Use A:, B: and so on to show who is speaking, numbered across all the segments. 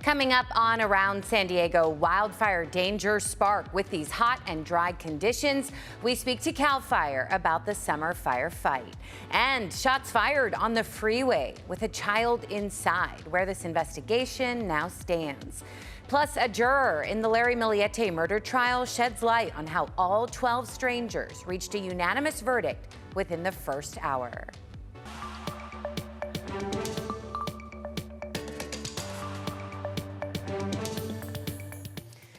A: Coming up on Around San Diego, wildfire danger spark with these hot and dry conditions. We speak to CAL FIRE about the summer firefight. And shots fired on the freeway with a child inside, where this investigation now stands. Plus, a juror in the Larry Millete murder trial sheds light on how all 12 strangers reached a unanimous verdict within the first hour.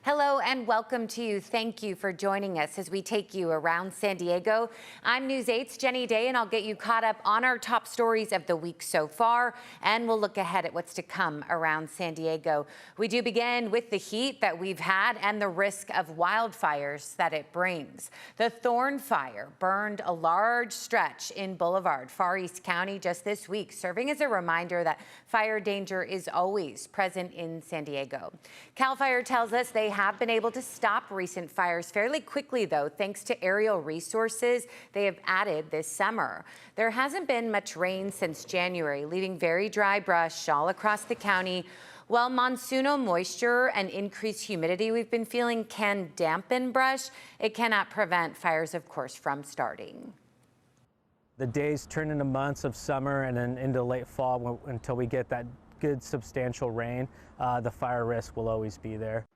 A: Hello and welcome to you. Thank you for joining us as we take you around San Diego. I'm News 8's Jenny Day, and I'll get you caught up on our top stories of the week so far, and we'll look ahead at what's to come around San Diego. We do begin with the heat that we've had and the risk of wildfires that it brings. The Thorn Fire burned a large stretch in Boulevard, Far East County just this week, serving as a reminder that fire danger is always present in San Diego. CAL FIRE tells us they have been able to stop recent fires fairly quickly, though, thanks to aerial resources they have added this summer. There hasn't been much rain since January, leaving very dry brush all across the county. While monsoonal moisture and increased humidity we've been feeling can dampen brush, it cannot prevent fires, of course, from starting.
B: The days turn into months of summer and then into late fall until we get that good substantial rain. The fire risk will always be there.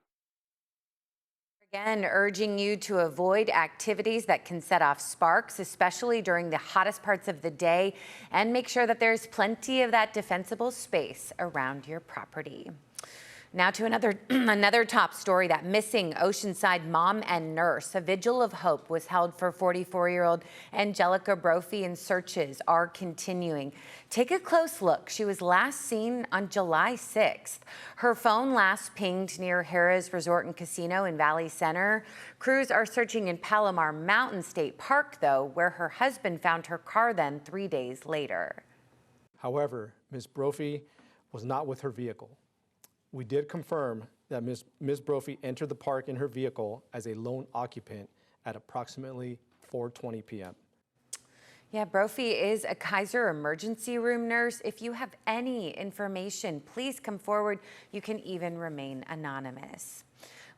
A: Again, urging you to avoid activities that can set off sparks, especially during the hottest parts of the day, and make sure that there's plenty of that defensible space around your property. Now to another top story, that missing Oceanside mom and nurse. A vigil of hope was held for 44-year-old Angelica Brophy, and searches are continuing. Take a close look. She was last seen on July 6th. Her phone last pinged near Harrah's Resort and Casino in Valley Center. Crews are searching in Palomar Mountain State Park, though, where her husband found her car then 3 days later.
C: However, Ms. Brophy was not with her vehicle. We did confirm that Ms. Brophy entered the park in her vehicle as a lone occupant at approximately 4:20 p.m.
A: Yeah, Brophy is a Kaiser emergency room nurse. If you have any information, please come forward. You can even remain anonymous.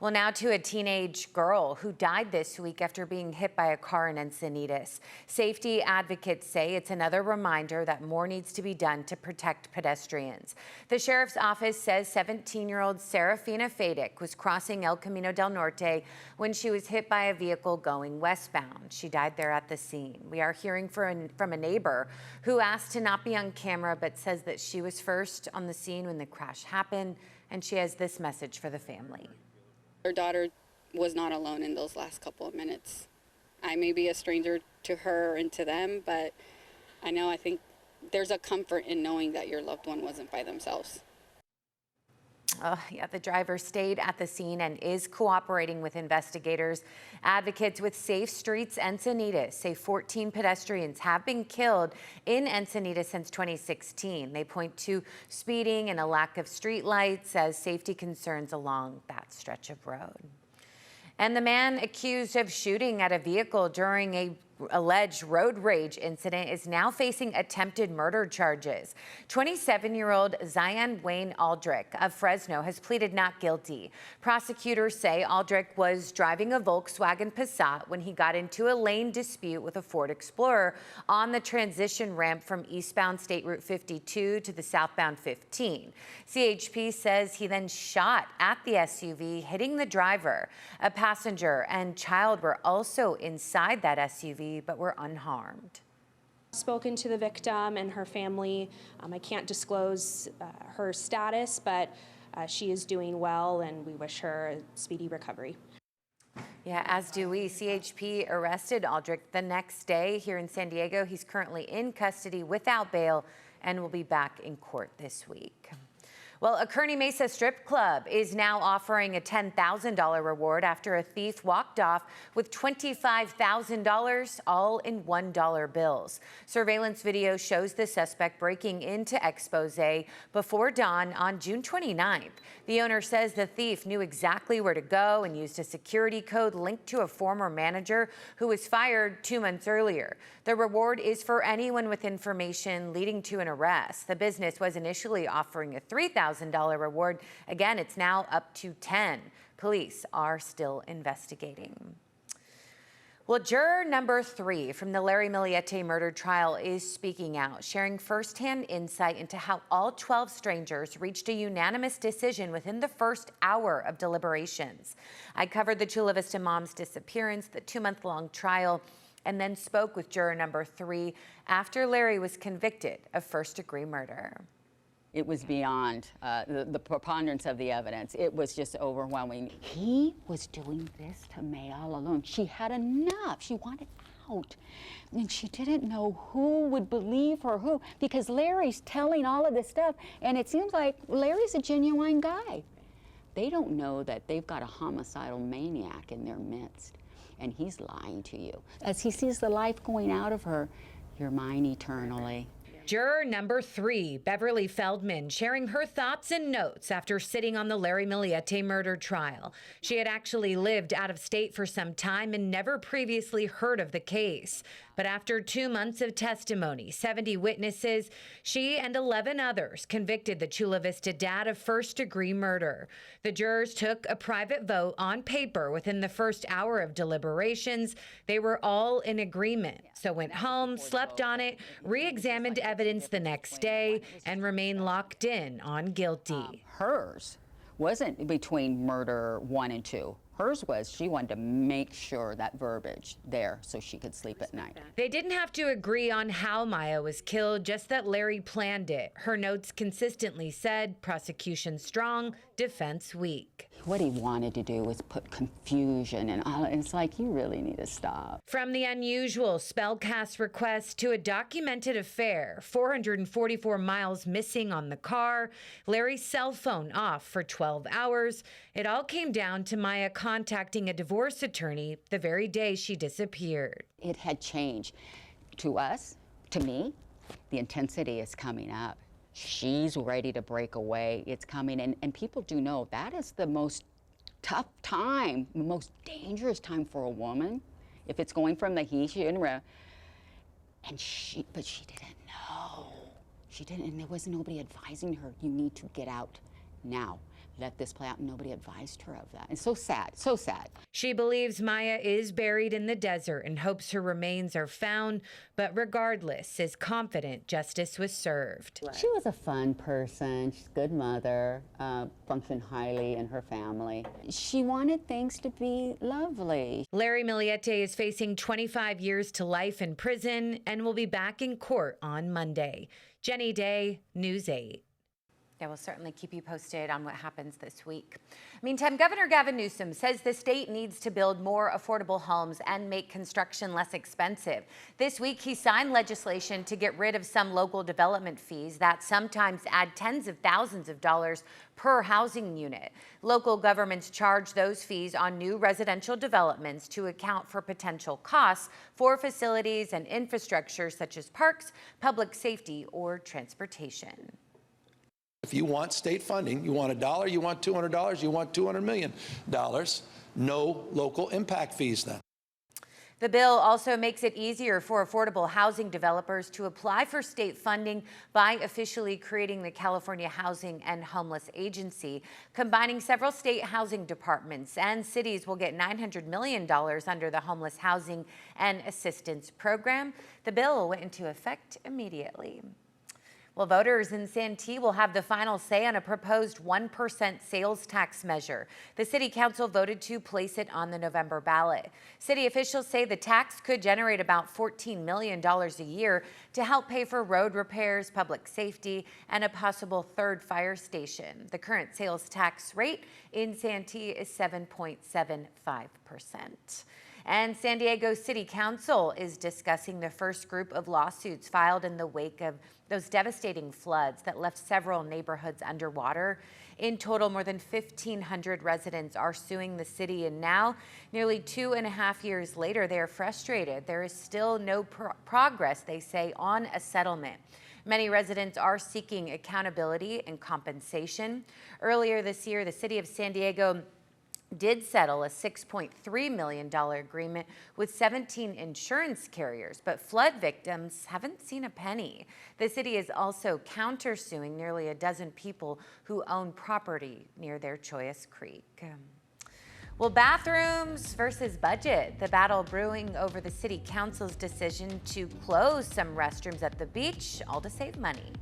A: Well, now to a teenage girl who died this week after being hit by a car in Encinitas. Safety advocates say it's another reminder that more needs to be done to protect pedestrians. The sheriff's office says 17-year-old Serafina Fadick was crossing El Camino del Norte when she was hit by a vehicle going westbound. She died there at the scene. We are hearing from a neighbor who asked to not be on camera, but says that she was first on the scene when the crash happened, and she has this message for the family.
D: Her daughter was not alone in those last couple of minutes. I may be a stranger to her and to them, but I think there's a comfort in knowing that your loved one wasn't by themselves.
A: Yeah, the driver stayed at the scene and is cooperating with investigators. Advocates with Safe Streets Encinitas say 14 pedestrians have been killed in Encinitas since 2016. They point to speeding and a lack of street lights as safety concerns along that stretch of road. And the man accused of shooting at a vehicle during a alleged road rage incident is now facing attempted murder charges. 27-year-old Zion Wayne Aldrich of Fresno has pleaded not guilty. Prosecutors say Aldrich was driving a Volkswagen Passat when he got into a lane dispute with a Ford Explorer on the transition ramp from eastbound State Route 52 to the southbound 15. CHP says he then shot at the SUV, hitting the driver. A passenger and child were also inside that SUV, but were unharmed.
E: Spoken to the victim and her family. I can't disclose her status, but she is doing well, and we wish her a speedy recovery.
A: Yeah, as do we. CHP arrested Aldrich the next day here in San Diego. He's currently in custody without bail and will be back in court this week. Well, a Kearny Mesa strip club is now offering a $10,000 reward after a thief walked off with $25,000 all in $1 bills. Surveillance video shows the suspect breaking into Expose before dawn on June 29th. The owner says the thief knew exactly where to go and used a security code linked to a former manager who was fired 2 months earlier. The reward is for anyone with information leading to an arrest. The business was initially offering a $3,000 $5,000 reward. Again, it's now up to 10. Police are still investigating. Well, juror number 3 from the Larry Millete murder trial is speaking out, sharing firsthand insight into how all 12 strangers reached a unanimous decision within the first hour of deliberations. I covered the Chula Vista mom's disappearance, the 2-month-long trial, and then spoke with juror number 3 after Larry was convicted of first-degree murder.
F: It was beyond the preponderance of the evidence. It was just overwhelming. He was doing this to May all alone. She had enough. She wanted out. And she didn't know who would believe her, who, because Larry's telling all of this stuff, and it seems like Larry's a genuine guy. They don't know that they've got a homicidal maniac in their midst, and he's lying to you. As he sees the life going out of her, you're mine eternally.
A: Juror number 3, Beverly Feldman, sharing her thoughts and notes after sitting on the Larry Millete murder trial. She had actually lived out of state for some time and never previously heard of the case. But after 2 months of testimony, 70 witnesses, she and 11 others convicted the Chula Vista dad of first-degree murder. The jurors took a private vote on paper within the first hour of deliberations. They were all in agreement, so went home, slept on it, re-examined evidence the next day, and remained locked in on guilty.
F: Hers wasn't between murder 1 and 2. Hers was, she wanted to make sure that verbiage there so she could sleep at night.
A: They didn't have to agree on how Maya was killed, just that Larry planned it. Her notes consistently said, prosecution strong, defense weak.
F: What he wanted to do was put confusion and all. It's like, you really need to stop.
A: From the unusual spellcast request to a documented affair, 444 miles missing on the car, Larry's cell phone off for 12 hours. It all came down to Maya contacting a divorce attorney the very day she disappeared.
F: It had changed. To us, to me, the intensity is coming up. She's ready to break away. It's coming, and people do know that is the most tough time, the most dangerous time for a woman. If it's going from the he, she, and but she didn't know. She didn't, and there was nobody advising her, you need to get out now. Let this play out, and nobody advised her of that. And so sad, so sad.
A: She believes Maya is buried in the desert and hopes her remains are found, but regardless, is confident justice was served.
F: She was a fun person. She's a good mother, functioned highly in her family. She wanted things to be lovely.
A: Larry Millete is facing 25 years to life in prison and will be back in court on Monday. Jenny Day, News 8. Yeah, we'll certainly keep you posted on what happens this week. Meantime, Governor Gavin Newsom says the state needs to build more affordable homes and make construction less expensive. This week, he signed legislation to get rid of some local development fees that sometimes add tens of thousands of dollars per housing unit. Local governments charge those fees on new residential developments to account for potential costs for facilities and infrastructure such as parks, public safety, or transportation.
G: If you want state funding, you want $1, you want $200, you want $200 million, no local impact fees then.
A: The bill also makes it easier for affordable housing developers to apply for state funding by officially creating the California Housing and Homeless Agency. Combining several state housing departments, and cities will get $900 million under the Homeless Housing and Assistance Program. The bill went into effect immediately. Well, voters in Santee will have the final say on a proposed 1% sales tax measure. The city council voted to place it on the November ballot. City officials say the tax could generate about $14 million a year to help pay for road repairs, public safety, and a possible third fire station. The current sales tax rate in Santee is 7.75%. And San Diego City Council is discussing the first group of lawsuits filed in the wake of those devastating floods that left several neighborhoods underwater. In total, more than 1,500 residents are suing the city, and now, nearly 2.5 years later, they are frustrated. There is still no progress, they say, on a settlement. Many residents are seeking accountability and compensation. Earlier this year, the city of San Diego did settle a $6.3 million agreement with 17 insurance carriers, but flood victims haven't seen a penny. The city is also countersuing nearly a dozen people who own property near their Choyas Creek. Well, bathrooms versus budget. The battle brewing over the city council's decision to close some restrooms at the beach, all to save money.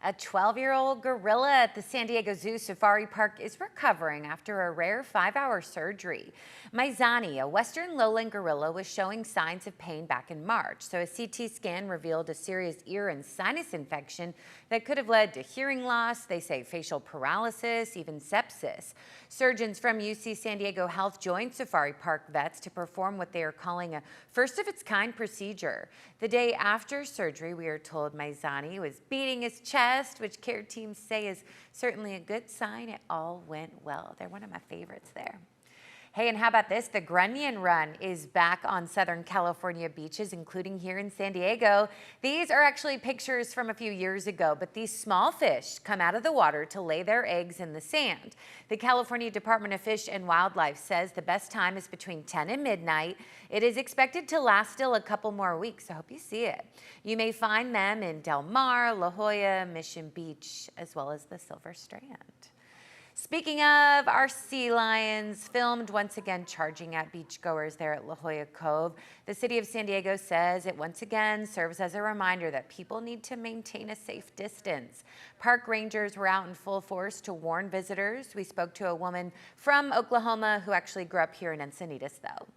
A: A 12-year-old gorilla at the San Diego Zoo Safari Park is recovering after a rare 5-hour surgery. Maizani, a western lowland gorilla, was showing signs of pain back in March, so a CT scan revealed a serious ear and sinus infection that could have led to hearing loss, they say facial paralysis, even sepsis. Surgeons from UC San Diego Health joined Safari Park vets to perform what they are calling a first-of-its-kind procedure. The day after surgery, we are told Maizani was beating his chest, which care teams say is certainly a good sign it all went well. They're one of my favorites there. Hey, and how about this? The Grunion Run is back on Southern California beaches, including here in San Diego. These are actually pictures from a few years ago, but these small fish come out of the water to lay their eggs in the sand. The California Department of Fish and Wildlife says the best time is between 10 and midnight. It is expected to last still a couple more weeks, so I hope you see it. You may find them in Del Mar, La Jolla, Mission Beach, as well as the Silver Strand. Speaking of, our sea lions filmed once again charging at beachgoers there at La Jolla Cove. The city of San Diego says it once again serves as a reminder that people need to maintain a safe distance. Park rangers were out in full force to warn visitors. We spoke to a woman from Oklahoma who actually grew up here in Encinitas, though.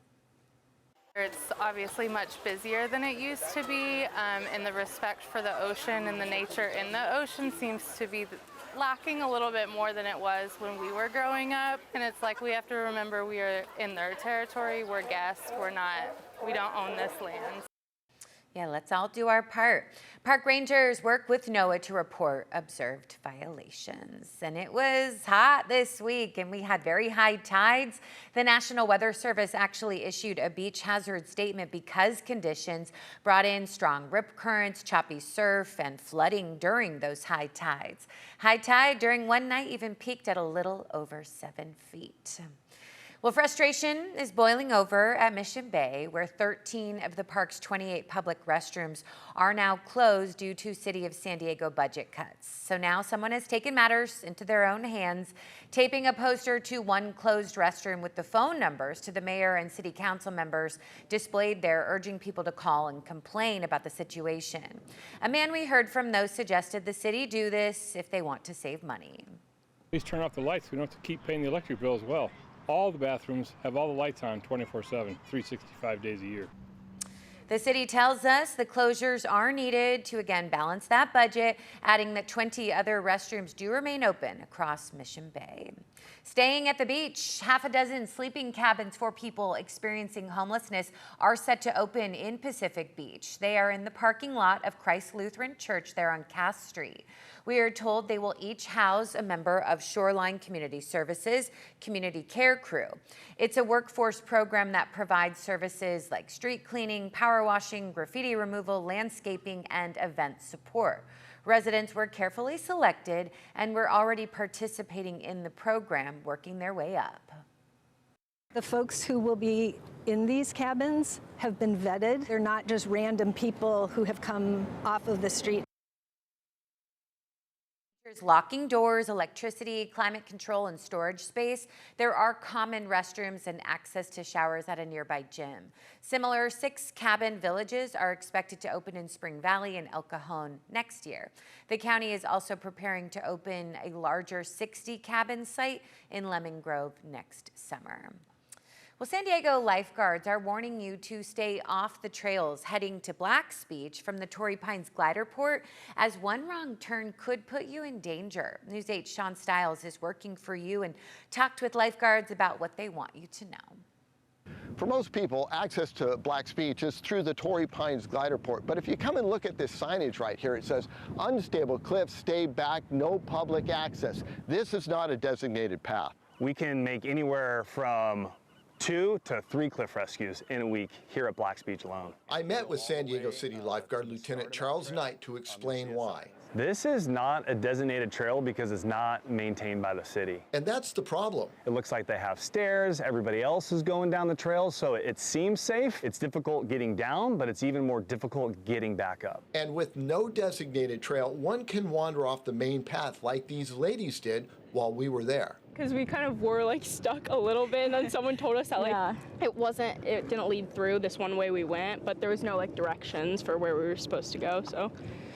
H: It's obviously much busier than it used to be, and the respect for the ocean and the nature in the ocean seems to be lacking a little bit more than it was when we were growing up. And it's like we have to remember we are in their territory, we're guests, we don't own this land.
A: Yeah, let's all do our part. Park rangers work with NOAA to report observed violations. And it was hot this week and we had very high tides. The National Weather Service actually issued a beach hazard statement because conditions brought in strong rip currents, choppy surf, and flooding during those high tides. High tide during one night even peaked at a little over 7 feet. Well, frustration is boiling over at Mission Bay, where 13 of the park's 28 public restrooms are now closed due to City of San Diego budget cuts. So now someone has taken matters into their own hands, taping a poster to one closed restroom with the phone numbers to the mayor and city council members displayed there, urging people to call and complain about the situation. A man we heard from, though, suggested the city do this if they want to save money.
I: Please turn off the lights. We don't have to keep paying the electric bill as well. All the bathrooms have all the lights on 24/7, 365 days a year.
A: The city tells us the closures are needed to again balance that budget, adding that 20 other restrooms do remain open across Mission Bay. Staying at the beach, half a dozen sleeping cabins for people experiencing homelessness are set to open in Pacific Beach. They are in the parking lot of Christ Lutheran Church there on Cass Street. We are told they will each house a member of Shoreline Community Services Community Care Crew. It's a workforce program that provides services like street cleaning, power washing, graffiti removal, landscaping, and event support. Residents were carefully selected and were already participating in the program, working their way up.
J: The folks who will be in these cabins have been vetted. They're not just random people who have come off of the street.
A: There's locking doors, electricity, climate control, and storage space. There are common restrooms and access to showers at a nearby gym. Similar 6-cabin villages are expected to open in Spring Valley and El Cajon next year. The county is also preparing to open a larger 60-cabin site in Lemon Grove next summer. Well, San Diego lifeguards are warning you to stay off the trails heading to Black's Beach from the Torrey Pines glider port, as one wrong turn could put you in danger. News 8's Sean Stiles is working for you and talked with lifeguards about what they want you to know.
K: For most people, access to Black's Beach is through the Torrey Pines glider port. But if you come and look at this signage right here, it says, unstable cliffs, stay back, no public access. This is not a designated path.
L: We can make anywhere from 2 to 3 cliff rescues in a week here at Black's Beach alone.
K: I met with San Diego City Lifeguard Lieutenant Charles Knight to explain why.
L: This is not a designated trail because it's not maintained by the city.
K: And that's the problem.
L: It looks like they have stairs, everybody else is going down the trail, so it seems safe. It's difficult getting down, but it's even more difficult getting back up.
K: And with no designated trail, one can wander off the main path like these ladies did while we were there.
M: Because we kind of were like stuck a little bit, and then someone told us that like it didn't lead through this one way we went, but there was no like directions for where we were supposed to go,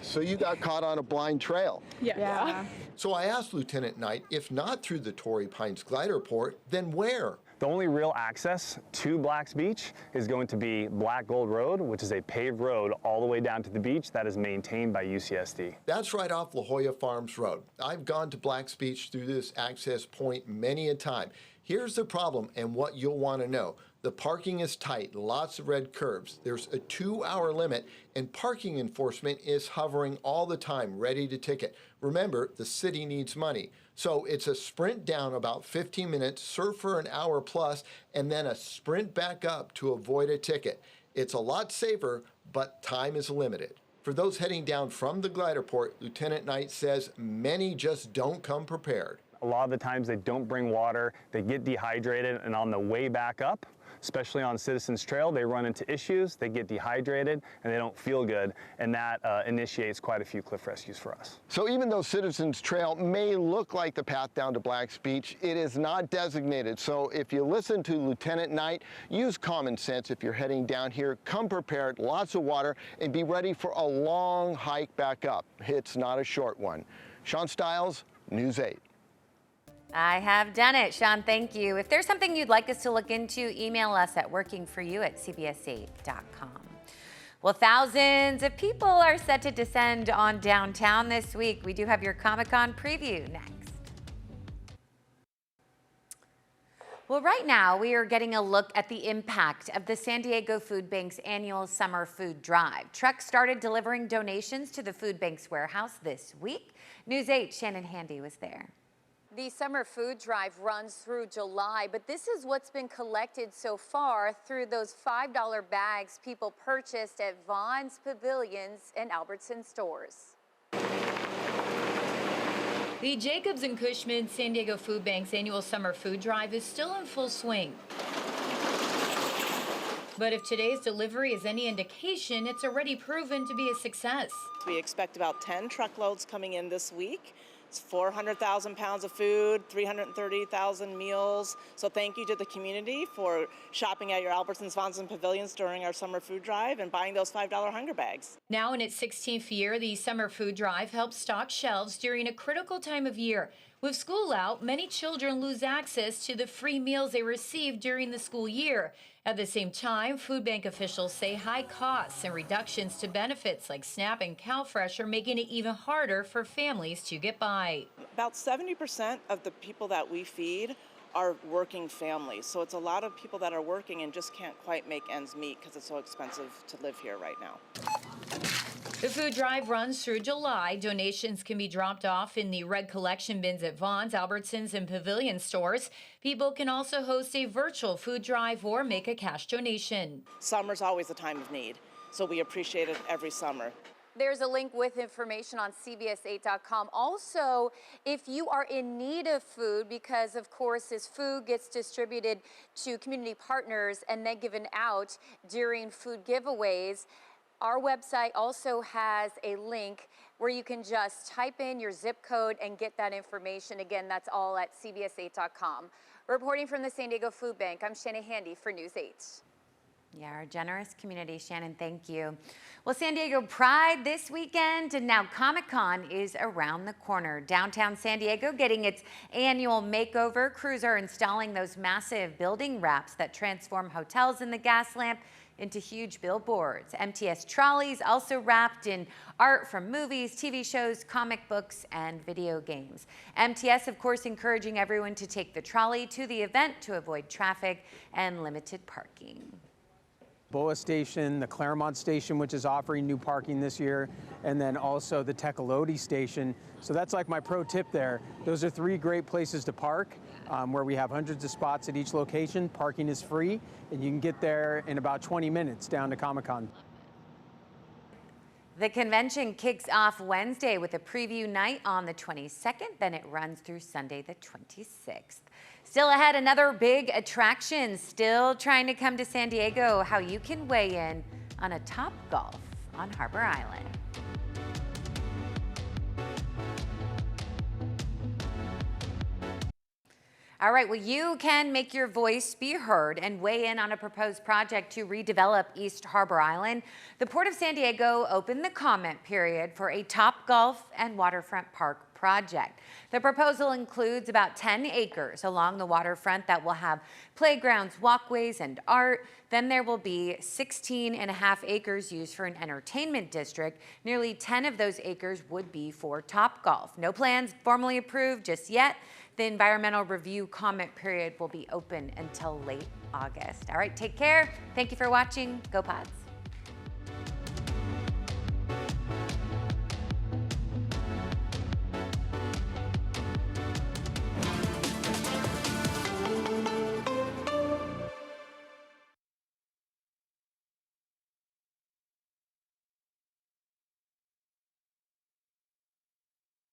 K: So you got caught on a blind trail?
M: Yeah.
K: So I asked Lieutenant Knight, if not through the Torrey Pines glider port, then where?
L: The only real access to Black's Beach is going to be Black Gold Road, which is a paved road all the way down to the beach that is maintained by UCSD.
K: That's right off La Jolla Farms Road. I've gone to Black's Beach through this access point many a time. Here's the problem and what you'll want to know. The parking is tight, lots of red curves. There's a 2-hour limit, and parking enforcement is hovering all the time, ready to ticket. Remember, the city needs money. So it's a sprint down about 15 minutes, surf for an hour plus, and then a sprint back up to avoid a ticket. It's a lot safer, but time is limited. For those heading down from the glider port, Lieutenant Knight says many just don't come prepared.
L: A lot of the times they don't bring water, they get dehydrated, and on the way back up, especially on Citizens Trail, they run into issues, they get dehydrated, and they don't feel good, and that initiates quite a few cliff rescues for us.
K: So even though Citizens Trail may look like the path down to Black's Beach, it is not designated. So if you listen to Lieutenant Knight, use common sense if you're heading down here, come prepared, lots of water, and be ready for a long hike back up. It's not a short one. Sean Stiles, News 8.
A: I have done it. Sean, thank you. If there's something you'd like us to look into, email us at workingforyou@cbs8.com. Well, thousands of people are set to descend on downtown this week. We do have your Comic-Con preview next. Well, right now we are getting a look at the impact of the San Diego Food Bank's annual summer food drive. Trucks started delivering donations to the food bank's warehouse this week. News 8's Shannon Handy was there.
N: The summer food drive runs through July, but this is what's been collected so far through those $5 bags people purchased at Vaughn's, Pavilions, and Albertson stores.
O: The Jacobs and Cushman San Diego Food Bank's annual summer food drive is still in full swing. But if today's delivery is any indication, it's already proven to be a success.
P: We expect about 10 truckloads coming in this week. It's 400,000 pounds of food, 330,000 meals. So thank you to the community for shopping at your Albertsons, Vaughn's, and Pavilions during our summer food drive and buying those $5 hunger bags.
O: Now in its 16th year, the summer food drive helps stock shelves during a critical time of year. With school out, many children lose access to the free meals they receive during the school year. At the same time, food bank officials say high costs and reductions to benefits like SNAP and CalFresh are making it even harder for families to get by.
P: About 70% of the people that we feed are working families. So it's a lot of people that are working and just can't quite make ends meet because it's so expensive to live here right now.
O: The food drive runs through July. Donations can be dropped off in the red collection bins at Vaughn's, Albertsons, and Pavilion stores. People can also host a virtual food drive or make a cash donation.
P: Summer's always a time of need, so we appreciate it every summer.
N: There's a link with information on CBS8.com. Also, if you are in need of food, because of course this food gets distributed to community partners and then given out during food giveaways, our website also has a link where you can just type in your zip code and get that information. Again, that's all at CBS8.com. Reporting from the San Diego Food Bank, I'm Shannon Handy for News 8.
A: Yeah, our generous community. Shannon, thank you. Well, San Diego Pride this weekend, and now Comic-Con is around the corner. Downtown San Diego getting its annual makeover. Crews are installing those massive building wraps that transform hotels in the gas lamp into huge billboards. MTS trolleys also wrapped in art from movies, TV shows, comic books, and video games. MTS, of course, encouraging everyone to take the trolley to the event to avoid traffic and limited parking.
Q: Boa Station, the Claremont Station, which is offering new parking this year, and then also the Tecolote Station. So that's like my pro tip there. Those are 3 great places to park where we have hundreds of spots at each location. Parking is free, and you can get there in about 20 minutes down to Comic-Con.
A: The convention kicks off Wednesday with a preview night on the 22nd, then it runs through Sunday the 26th. Still ahead, another big attraction still trying to come to San Diego, how you can weigh in on a Top Golf on Harbor Island. All right, well, you can make your voice be heard and weigh in on a proposed project to redevelop East Harbor Island. The Port of San Diego opened the comment period for a Topgolf and waterfront park project. The proposal includes about 10 acres along the waterfront that will have playgrounds, walkways, and art. Then there will be 16.5 acres used for an entertainment district. Nearly 10 of those acres would be for Topgolf. No plans formally approved just yet. The environmental review comment period will be open until late August. All right, take care. Thank you for watching. Go Pods.